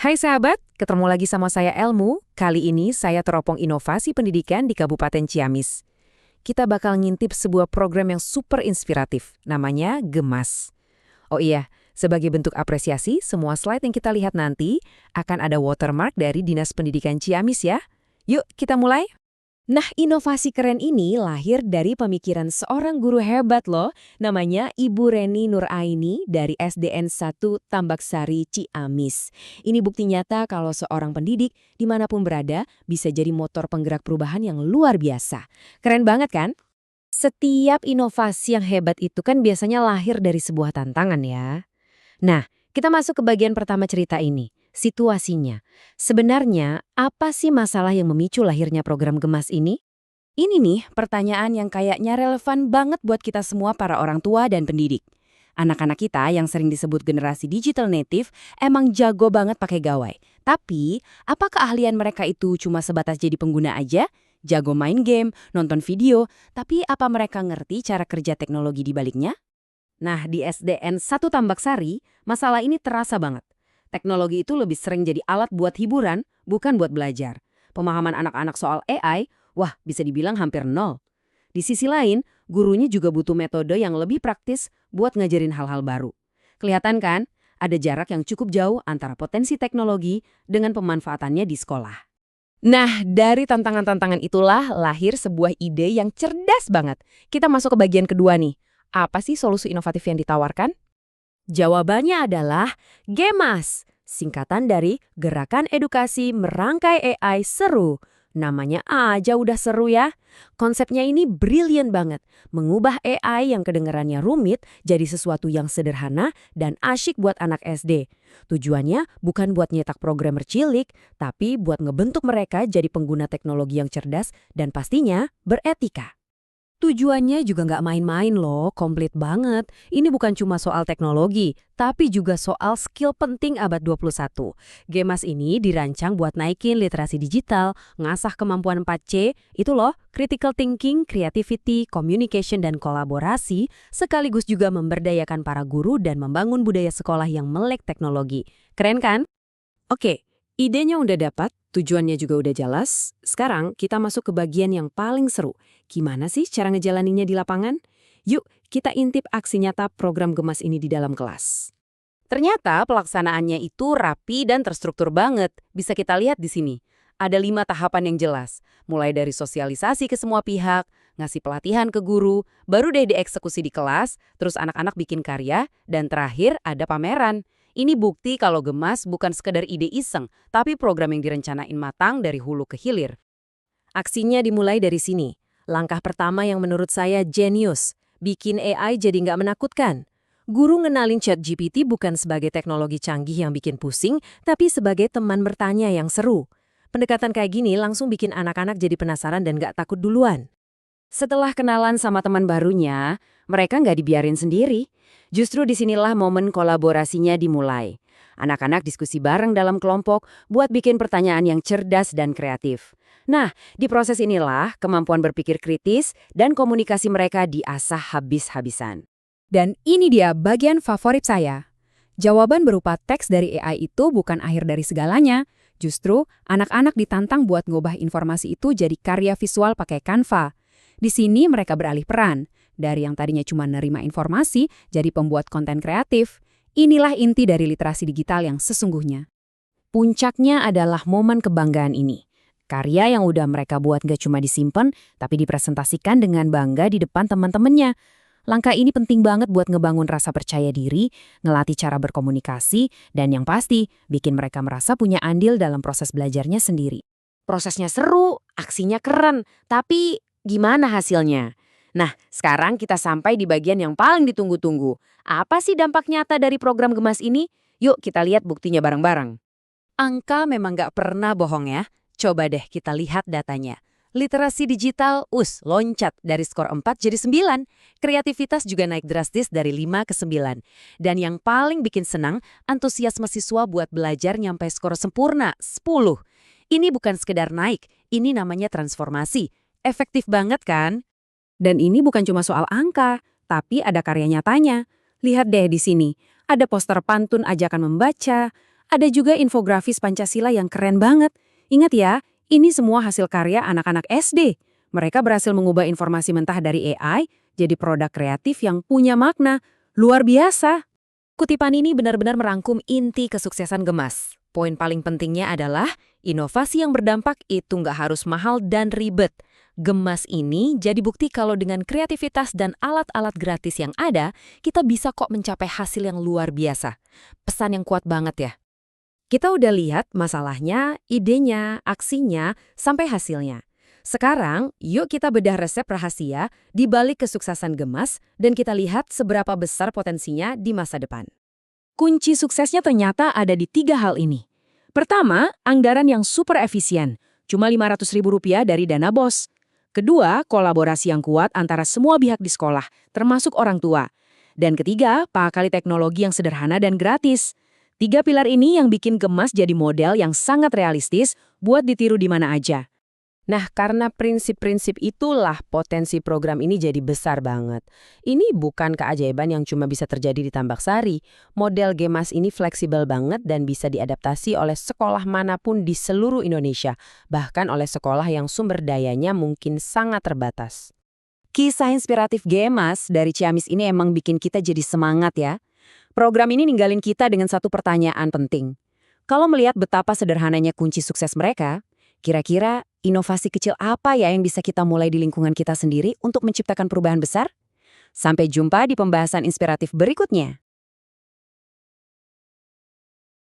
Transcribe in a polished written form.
Hai sahabat, ketemu lagi sama saya Elmu. Kali ini saya teropong inovasi pendidikan di Kabupaten Ciamis. Kita bakal ngintip sebuah program yang super inspiratif, namanya Gemas. Oh iya, sebagai bentuk apresiasi, semua slide yang kita lihat nanti akan ada watermark dari Dinas Pendidikan Ciamis ya. Yuk, kita mulai. Nah, inovasi keren ini lahir dari pemikiran seorang guru hebat loh, namanya Ibu Reni Nuraini dari SDN 1 Tambak Sari, Ciamis. Ini bukti nyata kalau seorang pendidik dimanapun berada bisa jadi motor penggerak perubahan yang luar biasa. Keren banget kan? Setiap inovasi yang hebat itu kan biasanya lahir dari sebuah tantangan ya. Nah, kita masuk ke bagian pertama cerita ini. Situasinya. Sebenarnya, apa sih masalah yang memicu lahirnya program Gemas ini? Ini nih pertanyaan yang kayaknya relevan banget buat kita semua para orang tua dan pendidik. Anak-anak kita yang sering disebut generasi digital native emang jago banget pakai gawai. Tapi, apa keahlian mereka itu cuma sebatas jadi pengguna aja? Jago main game, nonton video, tapi apa mereka ngerti cara kerja teknologi di baliknya? Nah, di SDN 1 Tambak Sari, masalah ini terasa banget. Teknologi itu lebih sering jadi alat buat hiburan, bukan buat belajar. Pemahaman anak-anak soal AI, wah bisa dibilang hampir nol. Di sisi lain, gurunya juga butuh metode yang lebih praktis buat ngajarin hal-hal baru. Kelihatan kan, ada jarak yang cukup jauh antara potensi teknologi dengan pemanfaatannya di sekolah. Nah, dari tantangan-tantangan itulah lahir sebuah ide yang cerdas banget. Kita masuk ke bagian kedua nih. Apa sih solusi inovatif yang ditawarkan? Jawabannya adalah GEMAS, singkatan dari Gerakan Edukasi Merangkai AI Seru. Namanya aja udah seru ya. Konsepnya ini brilian banget, mengubah AI yang kedengarannya rumit jadi sesuatu yang sederhana dan asyik buat anak SD. Tujuannya bukan buat nyetak programmer cilik, tapi buat ngebentuk mereka jadi pengguna teknologi yang cerdas dan pastinya beretika. Tujuannya juga nggak main-main loh, komplit banget. Ini bukan cuma soal teknologi, tapi juga soal skill penting abad 21. Gemas ini dirancang buat naikin literasi digital, ngasah kemampuan 4C, itu loh, critical thinking, creativity, communication, dan kolaborasi, sekaligus juga memberdayakan para guru dan membangun budaya sekolah yang melek teknologi. Keren kan? Oke, idenya udah dapat, tujuannya juga udah jelas. Sekarang kita masuk ke bagian yang paling seru. Gimana sih cara ngejalaninnya di lapangan? Yuk, kita intip aksi nyata program Gemas ini di dalam kelas. Ternyata pelaksanaannya itu rapi dan terstruktur banget. Bisa kita lihat di sini. Ada 5 tahapan yang jelas. Mulai dari sosialisasi ke semua pihak, ngasih pelatihan ke guru, baru deh dieksekusi di kelas, terus anak-anak bikin karya, dan terakhir ada pameran. Ini bukti kalau Gemas bukan sekedar ide iseng, tapi program yang direncanain matang dari hulu ke hilir. Aksinya dimulai dari sini. Langkah pertama yang menurut saya jenius, bikin AI jadi nggak menakutkan. Guru ngenalin ChatGPT bukan sebagai teknologi canggih yang bikin pusing, tapi sebagai teman bertanya yang seru. Pendekatan kayak gini langsung bikin anak-anak jadi penasaran dan nggak takut duluan. Setelah kenalan sama teman barunya, mereka nggak dibiarin sendiri. Justru disinilah momen kolaborasinya dimulai. Anak-anak diskusi bareng dalam kelompok buat bikin pertanyaan yang cerdas dan kreatif. Nah, di proses inilah kemampuan berpikir kritis dan komunikasi mereka diasah habis-habisan. Dan ini dia bagian favorit saya. Jawaban berupa teks dari AI itu bukan akhir dari segalanya. Justru, anak-anak ditantang buat ngubah informasi itu jadi karya visual pakai Canva. Di sini mereka beralih peran. Dari yang tadinya cuma nerima informasi, jadi pembuat konten kreatif. Inilah inti dari literasi digital yang sesungguhnya. Puncaknya adalah momen kebanggaan ini. Karya yang udah mereka buat gak cuma disimpan, tapi dipresentasikan dengan bangga di depan teman-temannya. Langkah ini penting banget buat ngebangun rasa percaya diri, ngelatih cara berkomunikasi, dan yang pasti, bikin mereka merasa punya andil dalam proses belajarnya sendiri. Prosesnya seru, aksinya keren, tapi gimana hasilnya? Nah, sekarang kita sampai di bagian yang paling ditunggu-tunggu. Apa sih dampak nyata dari program Gemas ini? Yuk kita lihat buktinya bareng-bareng. Angka memang gak pernah bohong ya. Coba deh kita lihat datanya. Literasi digital loncat dari skor 4 jadi 9. Kreativitas juga naik drastis dari 5 ke 9. Dan yang paling bikin senang, antusiasme siswa buat belajar nyampe skor sempurna 10. Ini bukan sekedar naik, ini namanya transformasi. Efektif banget kan? Dan ini bukan cuma soal angka, tapi ada karya nyatanya. Lihat deh di sini, ada poster pantun ajakan membaca, Ada juga infografis Pancasila yang keren banget. Ingat ya, ini semua hasil karya anak-anak SD. Mereka berhasil mengubah informasi mentah dari AI jadi produk kreatif yang punya makna. Luar biasa. Kutipan ini benar-benar merangkum inti kesuksesan Gemas. Poin paling pentingnya adalah inovasi yang berdampak itu nggak harus mahal dan ribet. Gemas ini jadi bukti kalau dengan kreativitas dan alat-alat gratis yang ada, kita bisa kok mencapai hasil yang luar biasa. Pesan yang kuat banget ya. Kita udah lihat masalahnya, idenya, aksinya, sampai hasilnya. Sekarang, yuk kita bedah resep rahasia di balik kesuksesan Gemas dan kita lihat seberapa besar potensinya di masa depan. Kunci suksesnya ternyata ada di 3 hal ini. Pertama, anggaran yang super efisien, cuma Rp500.000 dari dana BOS. Kedua, kolaborasi yang kuat antara semua pihak di sekolah, termasuk orang tua. Dan ketiga, pakai teknologi yang sederhana dan gratis. 3 pilar ini yang bikin Gemas jadi model yang sangat realistis buat ditiru di mana aja. Nah, karena prinsip-prinsip itulah potensi program ini jadi besar banget. Ini bukan keajaiban yang cuma bisa terjadi di Tambak Sari. Model Gemas ini fleksibel banget dan bisa diadaptasi oleh sekolah manapun di seluruh Indonesia, bahkan oleh sekolah yang sumber dayanya mungkin sangat terbatas. Kisah inspiratif Gemas dari Ciamis ini emang bikin kita jadi semangat ya. Program ini ninggalin kita dengan satu pertanyaan penting. Kalau melihat betapa sederhananya kunci sukses mereka, kira-kira inovasi kecil apa ya yang bisa kita mulai di lingkungan kita sendiri untuk menciptakan perubahan besar? Sampai jumpa di pembahasan inspiratif berikutnya.